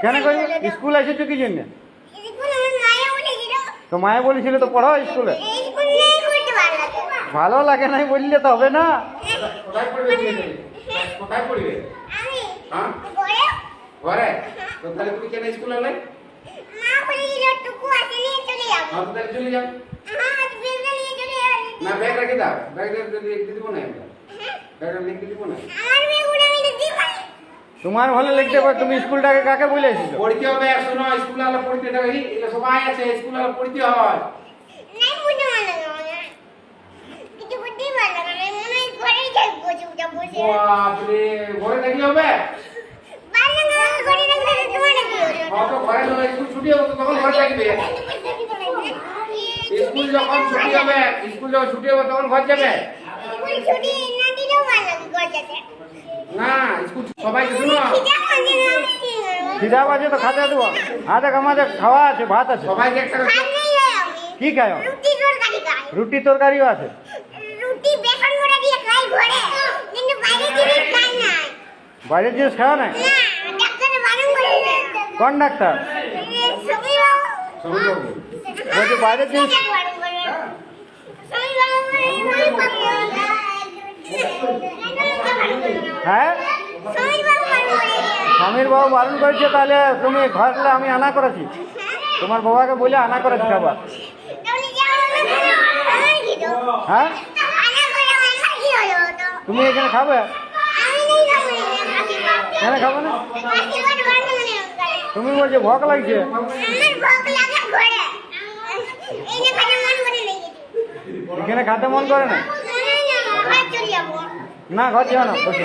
কেন করবে? স্কুল এসেছো কি জন্য? তো মায়ে বলেছিল তো পড়াও স্কুলে। ভালো লাগে নাই বললে তো হবে না। কোথায় পড়বে তুমি? কোথায় পড়বে? হ্যাঁ ঘরে। তো তাহলে তুমি কেন স্কুলে এলে? হ্যাঁ তো তাহলে চলে যাও। না ব্যাগ রেখে দাও, ব্যাগ লিখতে দিব না আমরা, ব্যাগ লিখতে দিব না। তোমার ভালো লিখতে পারো, তুমি স্কুলটাকে কাকে বলে এসেছো? পড়তে হবে, শোনো স্কুলে আলো পড়তে দেবে, এটা সবাই আছে স্কুলে আলো পড়তে হয়। বাপরে ঘরে থাকলে হবে? তো ঘরে স্কুল ছুটি হবে তো তখন ঘরে থাকবে। স্কুল যখন ছুটি হবে, স্কুল যখন ছুটি হবে তখন ঘর যাবে না। স্কুল সবাইকে শুনো, খিদা বাজে তো খাতে দেবো। হাতে আমাদের খাওয়া আছে, ভাত আছে। সবাইকে একটা কি খায়? রুটি তরকারিও আছে। বাইরের জিনিস খাওয়া নাই? কোন ডাক্তার বলছে বাইরের জিনিস? হ্যাঁ, স্বামীর বাবু বারণ করেছে, তাহলে তুমি ঘরে আমি আনা করেছি, তোমার বাবাকে বলে আনা করেছি খাবার। হ্যাঁ, তুমি এখানে খাবে? কেন খাবে না? তুমি বলছো ভোক লাগছে। এখানে খাতে মন করে না? না ঘর যাও না, বসে।